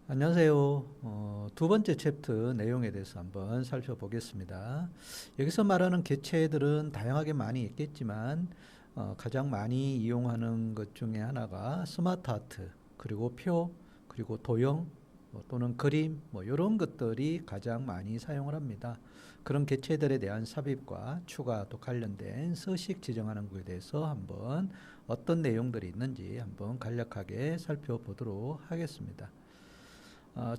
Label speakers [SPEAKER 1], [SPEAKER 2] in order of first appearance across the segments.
[SPEAKER 1] 안녕하세요. 두 번째 챕터 내용에 대해서 한번 살펴보겠습니다. 여기서 말하는 개체들은 다양하게 많이 있겠지만 가장 많이 이용하는 것 중에 하나가 스마트 아트, 그리고 표, 그리고 도형 또는 그림 이런 것들이 가장 많이 사용을 합니다. 그런 개체들에 대한 삽입과 추가 또 관련된 서식 지정하는 것에 대해서 한번 어떤 내용들이 있는지 한번 간략하게 살펴보도록 하겠습니다.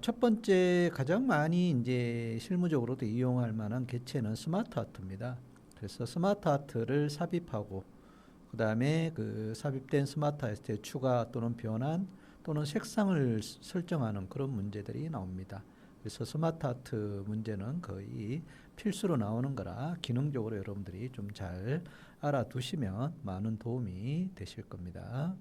[SPEAKER 1] 첫 번째 가장 많이 이제 실무적으로도 이용할 만한 개체는 스마트 아트입니다. 그래서 스마트 아트를 삽입하고 그 다음에 그 삽입된 스마트 아트의 추가 또는 변환 또는 색상을 설정하는 그런 문제들이 나옵니다. 그래서 스마트 아트 문제는 거의 필수로 나오는 거라 기능적으로 여러분들이 좀 잘 알아두시면 많은 도움이 되실 겁니다.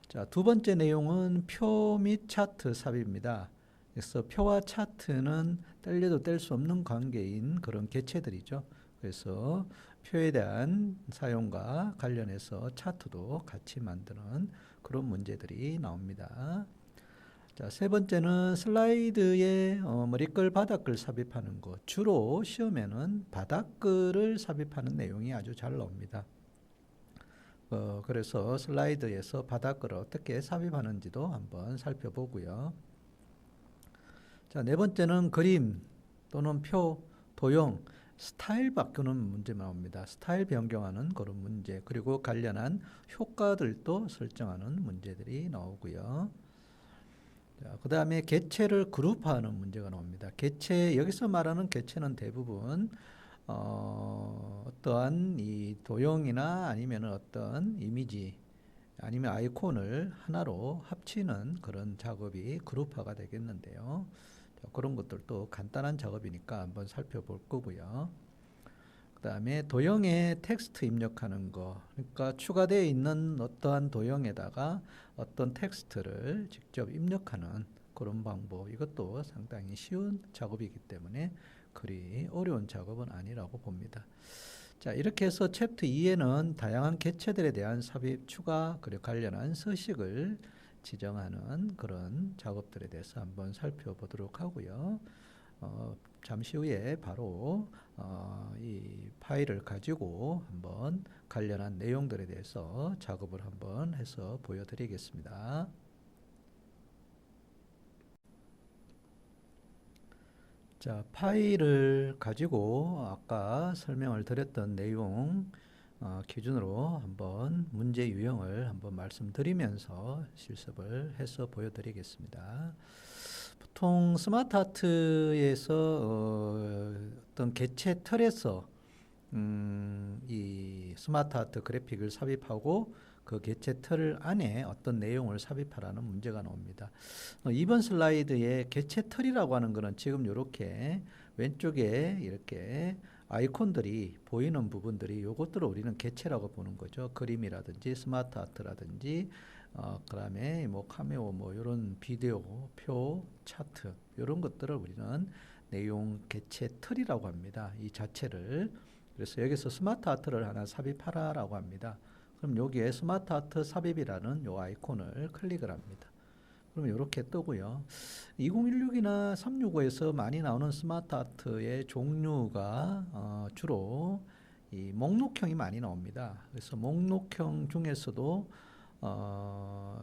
[SPEAKER 1] 자, 두 번째 내용은 표 및 차트 삽입입니다. 그래서 표와 차트는 뗄려도 뗄 수 없는 관계인 그런 개체들이죠. 그래서 표에 대한 사용과 관련해서 차트도 같이 만드는 그런 문제들이 나옵니다. 자, 세 번째는 슬라이드에 머리글, 바닥글 삽입하는 것. 주로 시험에는 바닥글을 삽입하는 내용이 아주 잘 나옵니다. 그래서 슬라이드에서 바닥글을 어떻게 삽입하는지도 한번 살펴보고요. 자, 네 번째는 그림 또는 표, 도형, 스타일 바꾸는 문제 나옵니다. 스타일 변경하는 그런 문제, 그리고 관련한 효과들도 설정하는 문제들이 나오고요. 그 다음에 개체를 그룹화하는 문제가 나옵니다. 개체, 여기서 말하는 개체는 대부분 어떠한 이 도형이나 아니면 어떤 이미지 아니면 아이콘을 하나로 합치는 그런 작업이 그룹화가 되겠는데요. 그런 것들도 간단한 작업이니까 한번 살펴볼 거고요. 그 다음에 도형에 텍스트 입력하는 거, 그러니까 추가되어 있는 어떠한 도형에다가 어떤 텍스트를 직접 입력하는 그런 방법, 이것도 상당히 쉬운 작업이기 때문에 그리 어려운 작업은 아니라고 봅니다. 자, 이렇게 해서 챕터 2에는 다양한 개체들에 대한 삽입, 추가, 그리고 관련한 서식을 지정하는 그런 작업들에 대해서 한번 살펴보도록 하고요. 잠시 후에 바로 이 파일을 가지고 한번 관련한 내용들에 대해서 작업을 한번 해서 보여드리겠습니다. 자, 파일을 가지고 아까 설명을 드렸던 내용 기준으로 한번 문제 유형을 한번 말씀드리면서 실습을 해서 보여드리겠습니다. 보통 스마트 아트에서 어떤 개체 틀에서 이 스마트 아트 그래픽을 삽입하고 그 개체 틀 안에 어떤 내용을 삽입하라는 문제가 나옵니다. 이번 슬라이드에 개체 틀이라고 하는 것은 지금 이렇게 왼쪽에 이렇게 아이콘들이 보이는 부분들이 요것들을 우리는 개체라고 보는 거죠. 그림이라든지 스마트 아트라든지 그다음에 뭐 카메오 뭐 이런 비디오, 표, 차트 이런 것들을 우리는 내용 개체 틀이라고 합니다. 이 자체를. 그래서 여기서 스마트 아트를 하나 삽입하라라고 합니다. 그럼 여기에 스마트 아트 삽입이라는 요 아이콘을 클릭을 합니다. 그러면 이렇게 뜨고요. 2016이나 365에서 많이 나오는 스마트 아트의 종류가 주로 이 목록형이 많이 나옵니다. 그래서 목록형 중에서도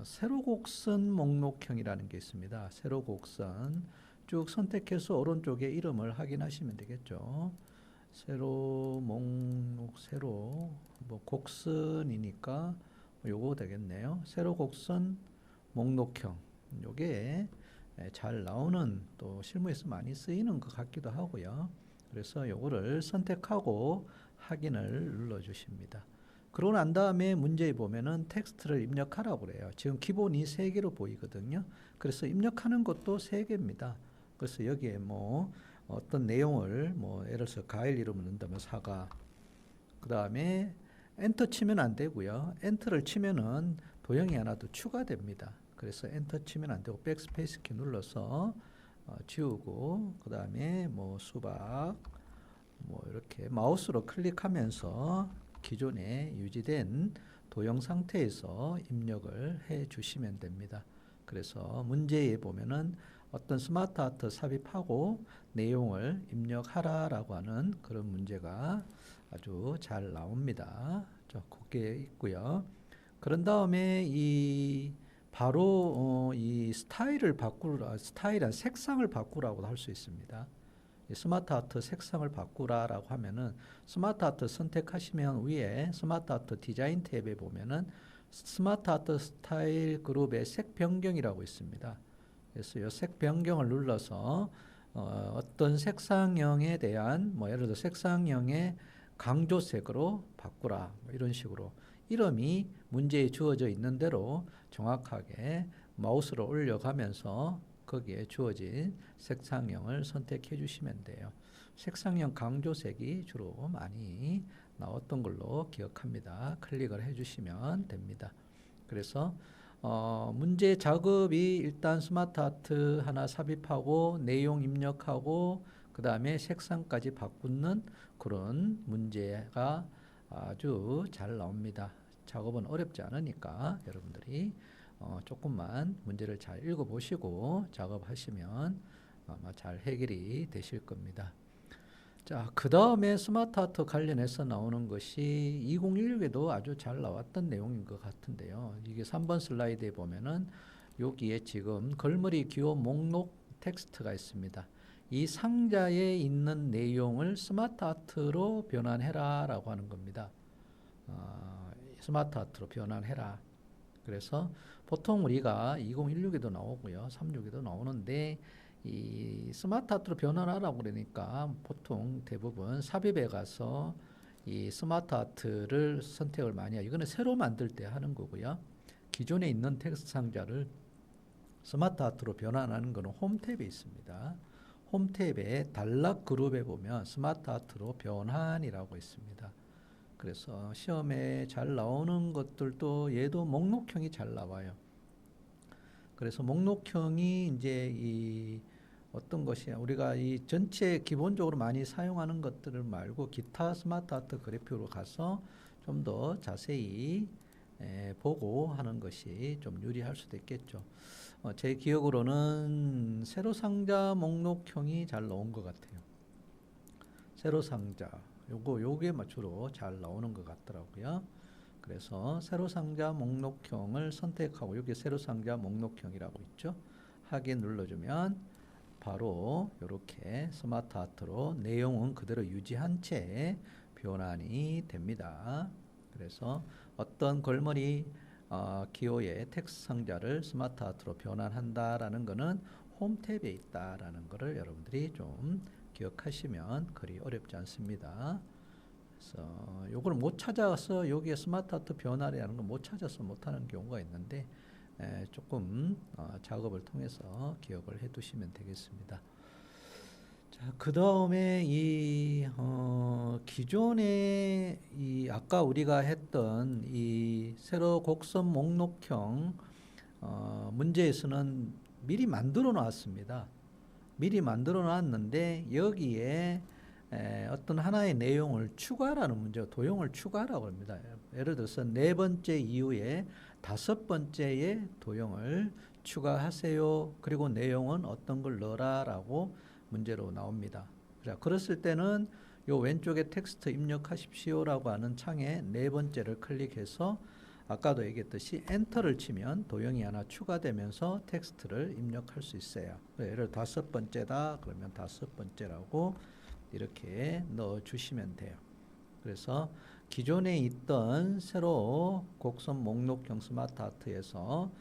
[SPEAKER 1] 세로 곡선 목록형이라는 게 있습니다. 세로 곡선 쭉 선택해서 오른쪽에 이름을 확인하시면 되겠죠. 세로 목록 세로 뭐 곡선이니까 요거 되겠네요. 세로 곡선 목록형 요게 잘 나오는 또 실무에서 많이 쓰이는 것 같기도 하고요. 그래서 요거를 선택하고 확인을 눌러 주십니다. 그러고 난 다음에 문제에 보면은 텍스트를 입력하라고 그래요. 지금 기본이 3개로 보이거든요. 그래서 입력하는 것도 3개입니다. 그래서 여기에 뭐 어떤 내용을 뭐 예를 들어서 가일 이름을 넣는다면 사과, 그 다음에 엔터 치면 안 되고요. 엔터를 치면은 도형이 하나 더 추가됩니다. 그래서 엔터 치면 안 되고 백스페이스 키 눌러서 지우고, 그 다음에 뭐 수박 뭐 이렇게 마우스로 클릭하면서 기존에 유지된 도형 상태에서 입력을 해 주시면 됩니다. 그래서 문제에 보면은 어떤 스마트 아트 삽입하고 내용을 입력하라라고 하는 그런 문제가 아주 잘 나옵니다. 그게 있고요. 그런 다음에 이 바로 이 스타일을 바꾸라, 스타일한 색상을 바꾸라고 할 수 있습니다. 스마트 아트 색상을 바꾸라라고 하면은 스마트 아트 선택하시면 위에 스마트 아트 디자인 탭에 보면은 스마트 아트 스타일 그룹의 색 변경이라고 있습니다. 그래서 이 색 변경을 눌러서 어떤 색상형에 대한 뭐 예를 들어 색상형의 강조색으로 바꾸라 뭐 이런 식으로 이름이 문제에 주어져 있는 대로 정확하게 마우스를 올려가면서 거기에 주어진 색상형을 선택해 주시면 돼요. 색상형 강조색이 주로 많이 나왔던 걸로 기억합니다. 클릭을 해 주시면 됩니다. 그래서 문제 작업이 일단 스마트 아트 하나 삽입하고 내용 입력하고 그 다음에 색상까지 바꾸는 그런 문제가 아주 잘 나옵니다. 작업은 어렵지 않으니까 여러분들이 조금만 문제를 잘 읽어보시고 작업하시면 아마 잘 해결이 되실 겁니다. 자, 그 다음에 스마트 아트 관련해서 나오는 것이 2016에도 아주 잘 나왔던 내용인 것 같은데요. 이게 3번 슬라이드에 보면은 여기에 지금 걸머리 기호 목록 텍스트가 있습니다. 이 상자에 있는 내용을 스마트 아트로 변환해라 라고 하는 겁니다. 스마트 아트로 변환해라. 그래서 보통 우리가 2016에도 나오고요. 36에도 나오는데 이 스마트 아트로 변환하라고 그러니까 보통 대부분 삽입에 가서 이 스마트 아트를 선택을 많이 해요. 이거는 새로 만들 때 하는 거고요. 기존에 있는 텍스트 상자를 스마트 아트로 변환하는 것은 홈 탭에 있습니다. 홈 탭에 단락 그룹에 보면 스마트 아트로 변환이라고 있습니다. 그래서 시험에 잘 나오는 것들도 얘도 목록형이 잘 나와요. 그래서 목록형이 이제 이 어떤 것이야 우리가 이 전체 기본적으로 많이 사용하는 것들을 말고 기타 스마트 아트 그래픽으로 가서 좀 더 자세히 보고 하는 것이 좀 유리할 수도 있겠죠. 제 기억으로는 세로 상자 목록형이 잘 나온 것 같아요. 세로 상자 요게 주로 잘 나오는 것 같더라고요. 그래서 세로 상자 목록형을 선택하고 여기 세로 상자 목록형이라고 있죠. 확인 눌러주면 바로 이렇게 스마트 아트로 내용은 그대로 유지한 채 변환이 됩니다. 그래서 어떤 걸머리 기호의 텍스트 상자를 스마트 아트로 변환한다라는 것은 홈 탭에 있다라는 것을 여러분들이 좀 기억하시면 그리 어렵지 않습니다. 그래서 요걸 못 찾아서 여기에 스마트 아트 변환이라는 걸 못 찾아서 못하는 경우가 있는데 조금 작업을 통해서 기억을 해 두시면 되겠습니다. 자, 그 다음에 이 기존에 이 아까 우리가 했던 이 세로 곡선 목록형 문제에서는 미리 만들어 놨습니다. 미리 만들어 놨는데 여기에 어떤 하나의 내용을 추가라는 문제가 도형을 추가라고 합니다. 예를 들어서 네 번째 이후에 다섯 번째에 도형을 추가하세요. 그리고 내용은 어떤 걸 넣어라라고 문제로 나옵니다. 자, 그랬을 때는 요 왼쪽에 텍스트 입력하십시오라고 하는 창에 네 번째를 클릭해서 아까도 얘기했듯이 엔터를 치면 도형이 하나 추가되면서 텍스트를 입력할 수 있어요. 예를 들어 다섯 번째다 그러면 다섯 번째라고 이렇게 넣어 주시면 돼요. 그래서 기존에 있던 세로 곡선 목록형 스마트 아트에서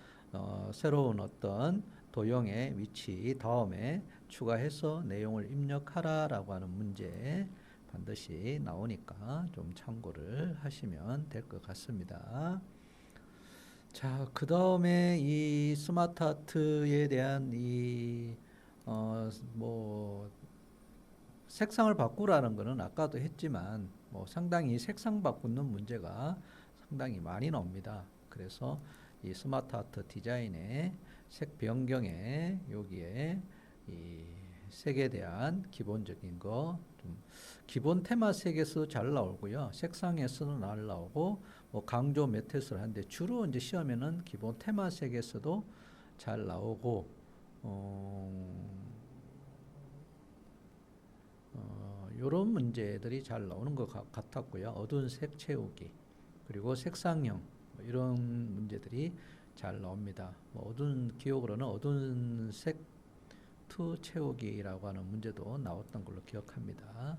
[SPEAKER 1] 새로운 어떤 도형의 위치 다음에 추가해서 내용을 입력하라라고 하는 문제 반드시 나오니까 좀 참고를 하시면 될 것 같습니다. 자, 그 다음에 이 스마트 아트에 대한 이 색상을 바꾸라는 것은 아까도 했지만 상당히 색상 바꾸는 문제가 상당히 많이 나옵니다. 그래서 이 스마트 아트 디자인의 색 변경에 여기에 이 색에 대한 기본적인 거 좀 기본 테마 색에서 잘 나오고요. 색상에서도 잘 나오고 강조 매트스를 하는데 주로 이제 시험에는 기본 테마 색에서도 잘 나오고 이런 문제들이 잘 나오는 것 같았고요. 어두운 색 채우기, 그리고 색상형, 뭐 이런 문제들이 잘 나옵니다. 뭐 어두운 기억으로는 어두운 색 투 채우기라고 하는 문제도 나왔던 걸로 기억합니다.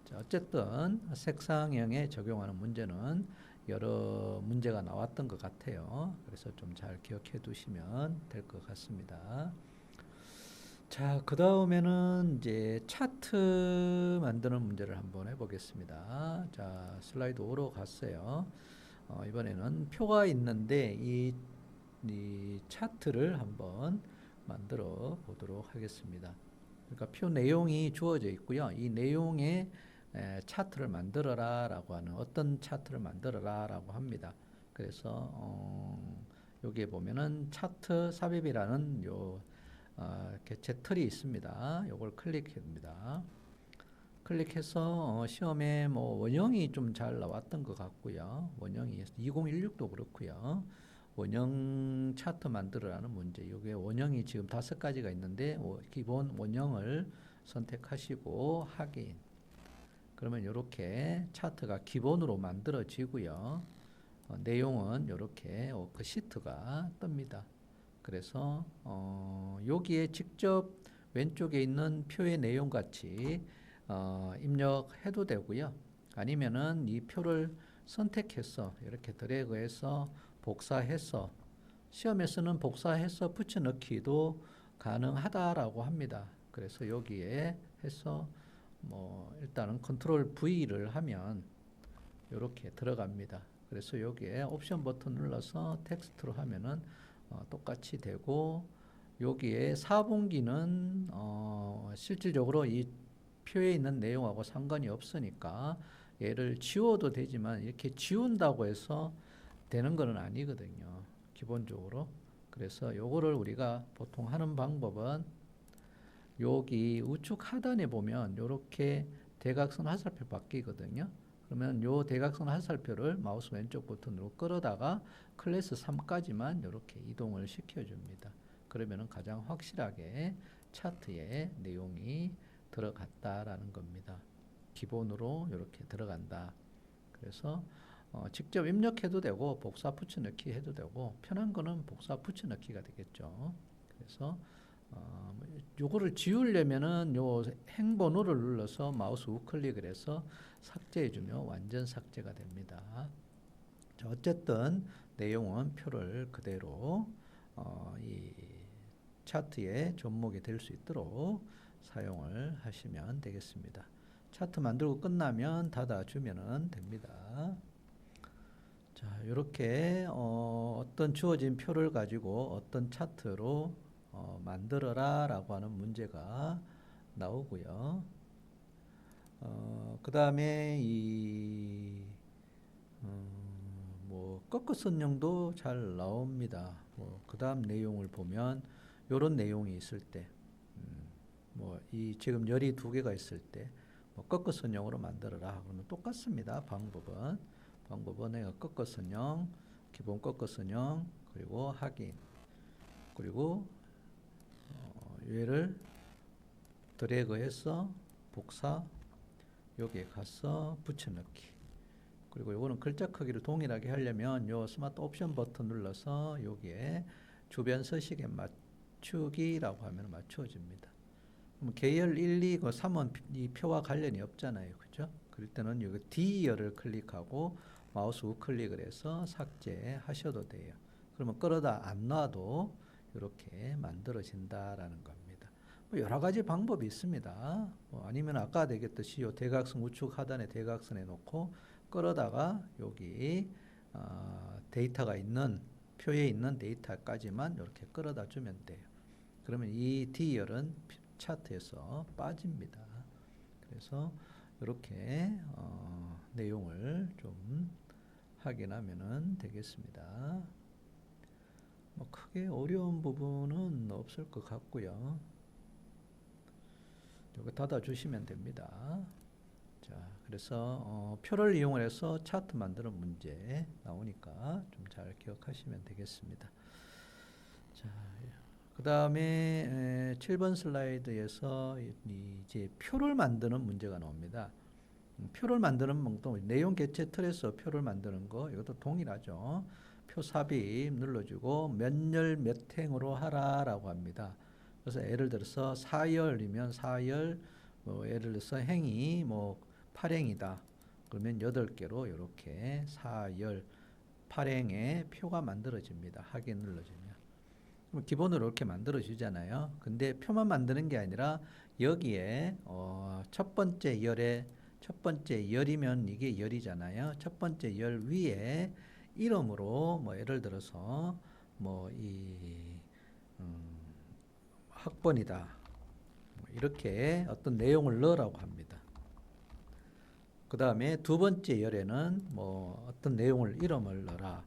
[SPEAKER 1] 자, 어쨌든 색상형에 적용하는 문제는 여러 문제가 나왔던 것 같아요. 그래서 좀 잘 기억해 두시면 될 것 같습니다. 자, 그 다음에는 이제 차트 만드는 문제를 한번 해보겠습니다. 자, 슬라이드 5로 갔어요. 이번에는 표가 있는데 이 차트를 한번 만들어 보도록 하겠습니다. 그러니까 표 내용이 주어져 있고요. 이 내용의 차트를 만들어라 라고 하는, 어떤 차트를 만들어라 라고 합니다. 그래서 여기에 보면은 차트 삽입이라는 개체 틀이 있습니다. 요걸 클릭합니다. 클릭해서 시험에 뭐 원형이 좀 잘 나왔던 것 같고요. 원형이 2016도 그렇고요. 원형 차트 만들어라는 문제. 이게 원형이 지금 5가지가 있는데 기본 원형을 선택하시고 확인. 그러면 이렇게 차트가 기본으로 만들어지고요. 내용은 이렇게 워크시트가 뜹니다. 그래서 여기에 직접 왼쪽에 있는 표의 내용 같이 입력해도 되고요. 아니면은 이 표를 선택해서 이렇게 드래그해서 복사해서, 시험에서는 복사해서 붙여넣기도 가능하다라고 합니다. 그래서 여기에 해서 뭐 일단은 컨트롤 V를 하면 이렇게 들어갑니다. 그래서 여기에 옵션 버튼 눌러서 텍스트로 하면은 똑같이 되고, 여기에 4분기는 실질적으로 이 표에 있는 내용하고 상관이 없으니까 얘를 지워도 되지만 이렇게 지운다고 해서 되는 것은 아니거든요. 기본적으로. 그래서 요거를 우리가 보통 하는 방법은 여기 우측 하단에 보면 이렇게 대각선 화살표 바뀌거든요. 그러면 요 대각선 화살표를 마우스 왼쪽 버튼으로 끌어다가 클래스 3까지만 이렇게 이동을 시켜줍니다. 그러면 가장 확실하게 차트에 내용이 들어갔다라는 겁니다. 기본으로 이렇게 들어간다. 그래서 직접 입력해도 되고 복사 붙여넣기 해도 되고, 편한 거는 복사 붙여넣기가 되겠죠. 그래서 요거를 지우려면은 요 행번호를 눌러서 마우스 우클릭을 해서 삭제해주면 완전 삭제가 됩니다. 자, 어쨌든 내용은 표를 그대로 이 차트의 접목이 될 수 있도록 사용을 하시면 되겠습니다. 차트 만들고 끝나면 닫아주면 됩니다. 자, 이렇게 어떤 주어진 표를 가지고 어떤 차트로 만들어라 라고 하는 문제가 나오고요. 그 다음에 뭐 꺾어선형도 잘 나옵니다. 그 다음 내용을 보면 요런 내용이 있을 때, 뭐 지금 열이 2개가 있을 때 뭐 꺾어선형으로 만들어라 그러면 똑같습니다. 방법은 내가 꺾어선형, 기본 꺾어선형, 그리고 확인, 그리고 얘를 드래그해서 복사, 여기에 가서 붙여넣기. 그리고 요거는 글자 크기를 동일하게 하려면 요 스마트 옵션 버튼 눌러서 여기에 주변 서식에 맞추기라고 하면 맞춰집니다. 그럼 계열 1, 2, 3은 이 표와 관련이 없잖아요. 그죠? 그럴 때는 여기 D열을 클릭하고 마우스 우클릭을 해서 삭제하셔도 돼요. 그러면 끌어다 안 놔도 이렇게 만들어진다라는 겁니다. 뭐 여러 가지 방법이 있습니다. 아니면 아까 되겠듯이 요 대각선 우측 하단에 대각선에 놓고 끌어다가 여기 데이터가 있는 표에 있는 데이터까지만 이렇게 끌어다 주면 돼요. 그러면 이 D열은 차트에서 빠집니다. 그래서 이렇게 내용을 좀 확인하면 되겠습니다. 뭐 크게 어려운 부분은 없을 것 같고요. 이거 닫아주시면 됩니다. 자, 그래서 표를 이용해서 차트 만드는 문제 나오니까 좀 잘 기억하시면 되겠습니다. 자, 그 다음에 7번 슬라이드에서 이제 표를 만드는 문제가 나옵니다. 표를 만드는 방법, 내용 개체 틀에서 표를 만드는 거, 이것도 동일하죠. 표 삽입 눌러주고 몇 열 몇 행으로 하라라고 합니다. 그래서 예를 들어서 4열이면 4열, 뭐 예를 들어서 행이 뭐 8행이다. 그러면 8개로 이렇게 4열 8행의 표가 만들어집니다. 확인 눌러주면. 기본으로 이렇게 만들어 주잖아요. 근데 표만 만드는 게 아니라 여기에 첫 번째 열이면 이게 열이잖아요. 첫 번째 열 위에 이름으로 뭐 예를 들어서 뭐 이 학번이다. 이렇게 어떤 내용을 넣으라고 합니다. 그 다음에 두 번째 열에는 뭐 어떤 내용을 이름을 넣어라.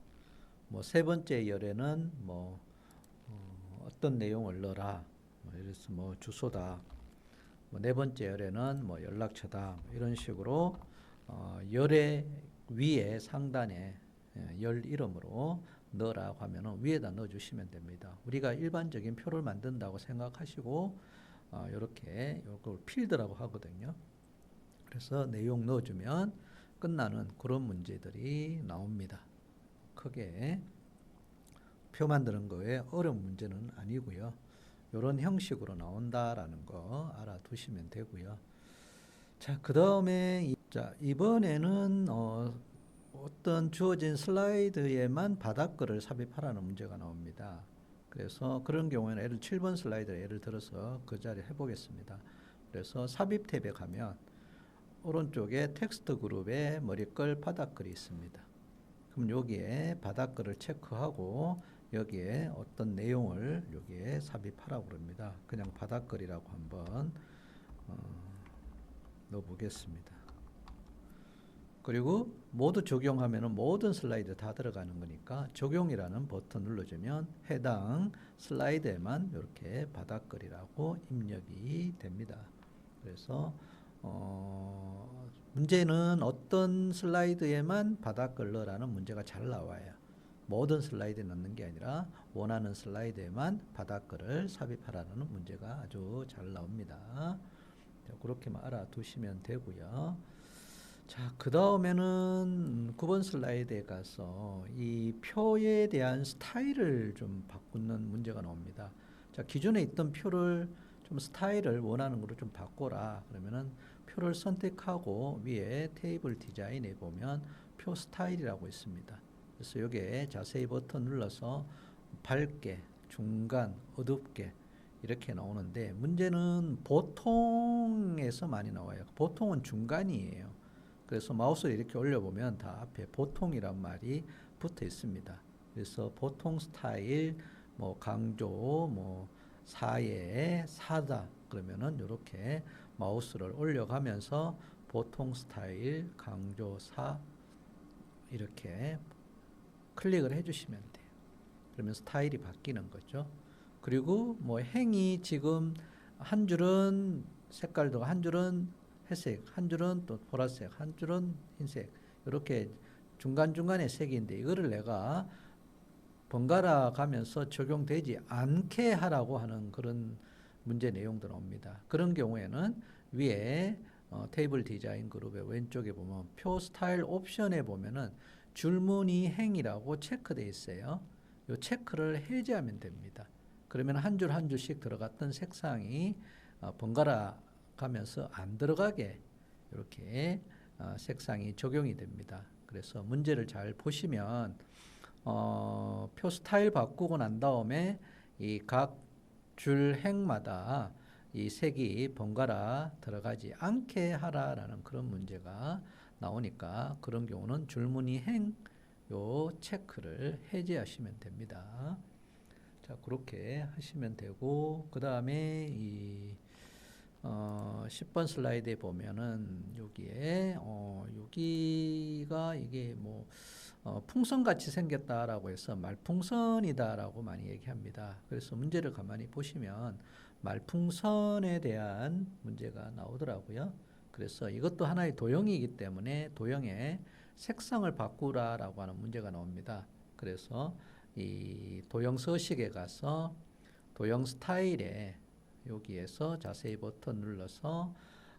[SPEAKER 1] 뭐 세 번째 열에는 뭐 어떤 내용을 넣어라. 뭐 예를 들어서 뭐 주소다. 뭐 네 번째 열에는 뭐 연락처다. 이런 식으로 열의 위에 상단에 열 이름으로 넣으라고 하면은 위에다 넣어주시면 됩니다. 우리가 일반적인 표를 만든다고 생각하시고 이렇게 이걸 필드라고 하거든요. 그래서 내용 넣어주면 끝나는 그런 문제들이 나옵니다. 크게 표 만드는 거에 어려운 문제는 아니고요. 이런 형식으로 나온다라는 거 알아두시면 되고요. 자, 그 다음에 이번에는 어떤 주어진 슬라이드에만 바닥글을 삽입하라는 문제가 나옵니다. 그래서 그런 경우에는 예를 7번 슬라이드 예를 들어서 그 자리 해보겠습니다. 그래서 삽입 탭에 가면 오른쪽에 텍스트 그룹에 머리글 바닥글이 있습니다. 그럼 여기에 바닥글을 체크하고 여기에 어떤 내용을 여기에 삽입하라고 그럽니다. 그냥 바닥글이라고 한번 넣어보겠습니다. 그리고 모두 적용하면 모든 슬라이드 다 들어가는 거니까 적용이라는 버튼 눌러주면 해당 슬라이드에만 이렇게 바닥글이라고 입력이 됩니다. 그래서 문제는 어떤 슬라이드에만 바닥글 넣으라는 문제가 잘 나와요. 모든 슬라이드에 넣는 게 아니라 원하는 슬라이드에만 바닥글을 삽입하라는 문제가 아주 잘 나옵니다. 그렇게만 알아두시면 되고요. 자, 그 다음에는 9번 슬라이드에 가서 이 표에 대한 스타일을 좀 바꾸는 문제가 나옵니다. 자, 기존에 있던 표를 좀 스타일을 원하는 거로 좀 바꿔라. 그러면은 표를 선택하고 위에 테이블 디자인에 보면 표 스타일이라고 있습니다. 그래서 여기에 자세히 버튼 눌러서 밝게, 중간, 어둡게 이렇게 나오는데 문제는 보통에서 많이 나와요. 보통은 중간이에요. 그래서 마우스를 이렇게 올려보면 다 앞에 보통이란 말이 붙어 있습니다. 그래서 보통 스타일, 뭐 강조, 뭐 사예, 사다 그러면은 이렇게 마우스를 올려가면서 보통 스타일, 강조, 사 이렇게 클릭을 해주시면 돼요. 그러면 스타일이 바뀌는 거죠. 그리고 뭐 행이 지금 한 줄은 색깔도 한 줄은 회색, 한 줄은 또 보라색, 한 줄은 흰색 이렇게 중간중간에 색인데 이거를 내가 번갈아 가면서 적용되지 않게 하라고 하는 그런 문제 내용들 옵니다. 그런 경우에는 위에 테이블 디자인 그룹의 왼쪽에 보면 표 스타일 옵션에 보면은 줄무늬 행이라고 체크되어 있어요. 이 체크를 해제하면 됩니다. 그러면 한 줄 한 줄씩 들어갔던 색상이 번갈아 가면서 안 들어가게 이렇게 색상이 적용이 됩니다. 그래서 문제를 잘 보시면 표 스타일 바꾸고 난 다음에 이 각 줄 행마다 이 색이 번갈아 들어가지 않게 하라라는 그런 문제가 나오니까 그런 경우는 줄무늬 행 요 체크를 해제하시면 됩니다. 자, 그렇게 하시면 되고 그 다음에 이 10번 슬라이드에 보면은 여기에 여기가 이게 뭐 풍선같이 생겼다라고 해서 말풍선이다라고 많이 얘기합니다. 그래서 문제를 가만히 보시면 말풍선에 대한 문제가 나오더라고요. 그래서 이것도 하나의 도형이기 때문에 도형의 색상을 바꾸라라고 하는 문제가 나옵니다. 그래서 이 도형 서식에 가서 도형 스타일에 여기에서 자세히 버튼 눌러서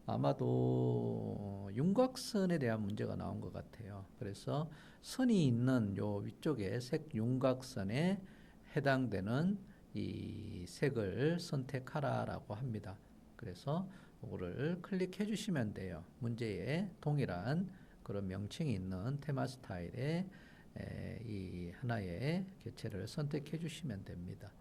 [SPEAKER 1] 아마도 윤곽선에 대한 문제가 나온 것 같아요. 그래서 선이 있는 요 위쪽에 색 윤곽선에 해당되는 이 색을 선택하라라고 합니다. 그래서 이거를 클릭해 주시면 돼요. 문제에 동일한 그런 명칭이 있는 테마 스타일의 이 하나의 개체를 선택해 주시면 됩니다.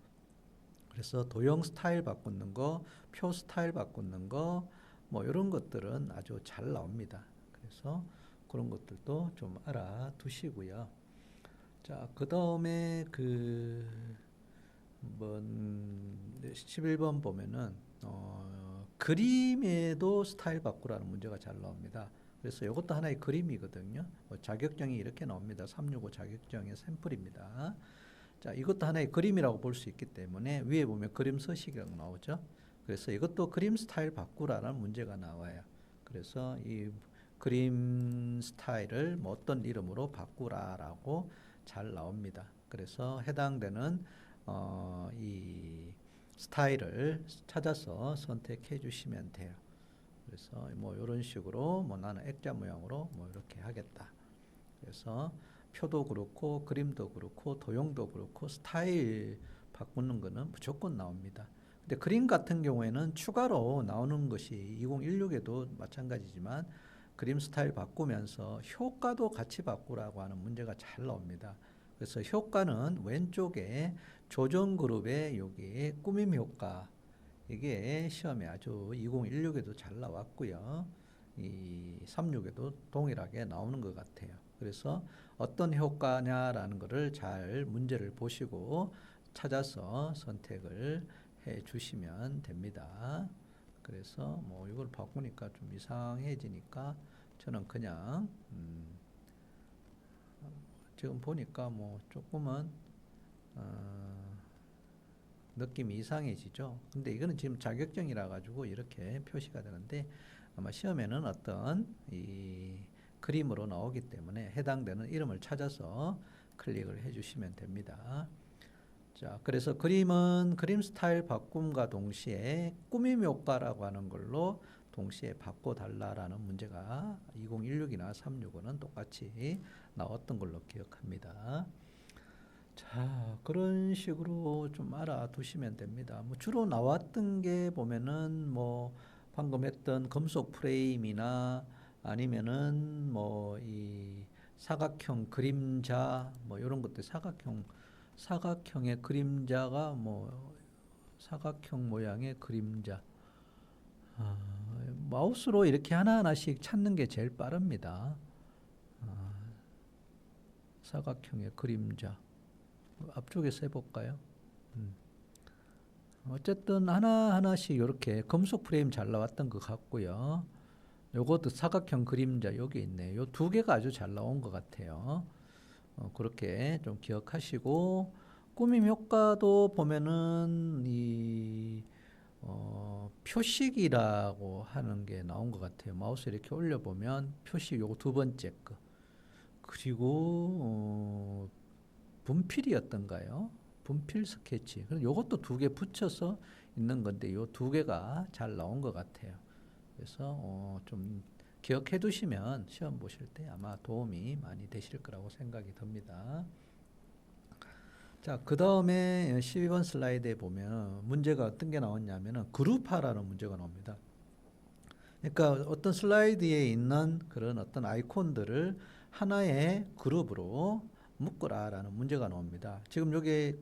[SPEAKER 1] 그래서 도형 스타일 바꾸는 거, 표 스타일 바꾸는 거, 뭐 이런 것들은 아주 잘 나옵니다. 그래서 그런 것들도 좀 알아두시고요. 자, 그 다음에 11번 보면은 그림에도 스타일 바꾸라는 문제가 잘 나옵니다. 그래서 이것도 하나의 그림이거든요. 자격증이 이렇게 나옵니다. 365 자격증의 샘플입니다. 자, 이것도 하나의 그림이라고 볼 수 있기 때문에 위에 보면 그림 서식이라고 나오죠. 그래서 이것도 그림 스타일 바꾸라는 문제가 나와요. 그래서 이 그림 스타일을 뭐 어떤 이름으로 바꾸라라고 잘 나옵니다. 그래서 해당되는 이 스타일을 찾아서 선택해 주시면 돼요. 그래서 뭐 이런 식으로 뭐 나는 액자 모양으로 뭐 이렇게 하겠다. 그래서 표도 그렇고 그림도 그렇고 도형도 그렇고 스타일 바꾸는 거는 무조건 나옵니다. 근데 그림 같은 경우에는 추가로 나오는 것이 2016에도 마찬가지지만 그림 스타일 바꾸면서 효과도 같이 바꾸라고 하는 문제가 잘 나옵니다. 그래서 효과는 왼쪽에 조정 그룹의 여기 꾸밈 효과, 이게 시험에 아주 2016에도 잘 나왔고요. 이 36에도 동일하게 나오는 것 같아요. 그래서 어떤 효과냐라는 것을 잘 문제를 보시고 찾아서 선택을 해 주시면 됩니다. 그래서 뭐 이걸 바꾸니까 좀 이상해지니까 저는 그냥 지금 보니까 뭐 조금은 느낌이 이상해지죠. 근데 이거는 지금 자격증이라 가지고 이렇게 표시가 되는데 아마 시험에는 어떤 이 그림으로 나오기 때문에 해당되는 이름을 찾아서 클릭을 해 주시면 됩니다. 자, 그래서 그림은 그림 스타일 바꿈과 동시에 꾸밈 효과라고 하는 걸로 동시에 바꿔달라라는 문제가 2016이나 365는 똑같이 나왔던 걸로 기억합니다. 자, 그런 식으로 좀 알아두시면 됩니다. 뭐 주로 나왔던 게 보면은 뭐 방금 했던 금속 프레임이나 아니면은 뭐 이 사각형 그림자 뭐 이런 것들 사각형의 그림자가 뭐 사각형 모양의 그림자 마우스로 이렇게 하나하나씩 찾는 게 제일 빠릅니다. 사각형의 그림자 앞쪽에서 해볼까요? 어쨌든 하나하나씩 이렇게 금속 프레임 잘 나왔던 것 같고요. 요것도 사각형 그림자 여기 있네. 요 두 개가 아주 잘 나온 것 같아요. 그렇게 좀 기억하시고 꾸밈 효과도 보면은 이 표식이라고 하는 게 나온 것 같아요. 마우스 이렇게 올려보면 표식 요거 두 번째 거 그리고 분필이었던가요? 분필 스케치. 그럼 요것도 두 개 붙여서 있는 건데 요 두 개가 잘 나온 것 같아요. 그래서 좀 기억해 두시면 시험 보실 때 아마 도움이 많이 되실 거라고 생각이 듭니다. 자, 그 다음에 12번 슬라이드에 보면 문제가 어떤 게 나왔냐면은 그룹화라는 문제가 나옵니다. 그러니까 어떤 슬라이드에 있는 그런 어떤 아이콘들을 하나의 그룹으로 묶으라라는 문제가 나옵니다. 지금 여기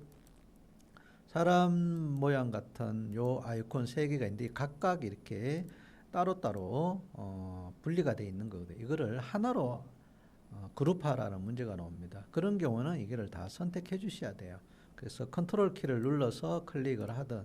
[SPEAKER 1] 사람 모양 같은 요 아이콘 세 개가 있는데 각각 이렇게 따로따로 분리가 되어 있는 거거든요. 이거를 하나로 그룹화라는 문제가 나옵니다. 그런 경우는 이거를 다 선택해 주셔야 돼요. 그래서 컨트롤 키를 눌러서 클릭을 하든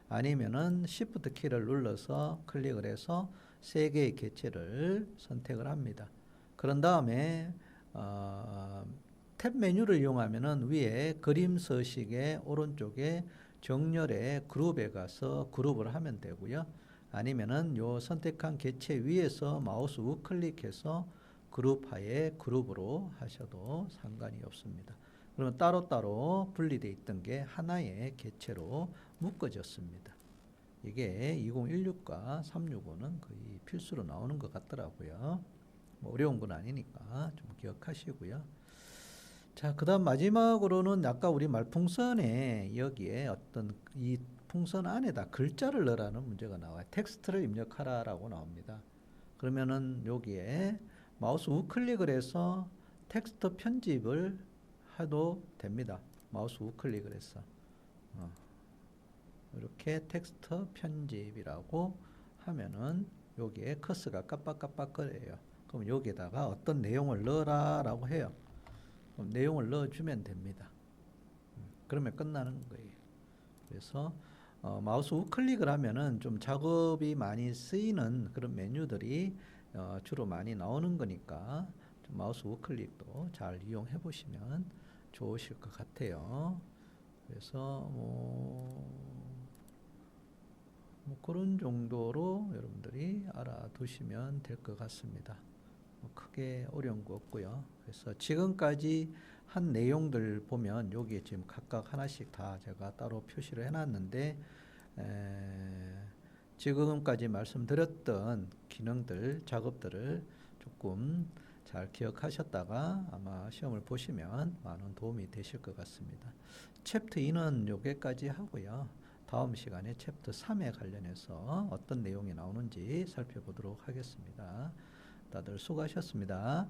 [SPEAKER 1] 아니면은 시프트 키를 눌러서 클릭을 해서 세 개의 개체를 선택을 합니다. 그런 다음에 탭 메뉴를 이용하면은 위에 그림 서식의 오른쪽에 정렬의 그룹에 가서 그룹을 하면 되고요. 아니면은 요 선택한 개체 위에서 마우스 우클릭해서 그룹하에 그룹으로 하셔도 상관이 없습니다. 그러면 따로따로 분리되어 있던 게 하나의 객체로 묶어졌습니다. 이게 2016과 365는 거의 필수로 나오는 것 같더라고요. 뭐 어려운 건 아니니까 좀 기억하시고요. 자, 그 다음 마지막으로는 아까 우리 말풍선에 여기에 어떤 이 풍선 안에다 글자를 넣으라는 문제가 나와요. 텍스트를 입력하라라고 나옵니다. 그러면은 여기에 마우스 우클릭을 해서 텍스트 편집을 해도 됩니다. 마우스 우클릭을 해서 이렇게 텍스트 편집이라고 하면은 여기에 커서가 깜빡깜빡거려요. 그럼 여기에다가 어떤 내용을 넣어라라고 해요. 그럼 내용을 넣어주면 됩니다. 그러면 끝나는 거예요. 그래서 마우스 우클릭을 하면은 좀 작업이 많이 쓰이는 그런 메뉴들이 주로 많이 나오는 거니까 좀 마우스 우클릭도 잘 이용해 보시면 좋으실 것 같아요. 그래서 뭐 그런 정도로 여러분들이 알아두시면 될 것 같습니다. 뭐 크게 어려운 거 없고요. 그래서 지금까지 한 내용들 보면 여기에 지금 각각 하나씩 다 제가 따로 표시를 해놨는데 지금까지 말씀드렸던 기능들, 작업들을 조금 잘 기억하셨다가 아마 시험을 보시면 많은 도움이 되실 것 같습니다. 챕터 2는 여기까지 하고요. 다음 시간에 챕터 3에 관련해서 어떤 내용이 나오는지 살펴보도록 하겠습니다. 다들 수고하셨습니다.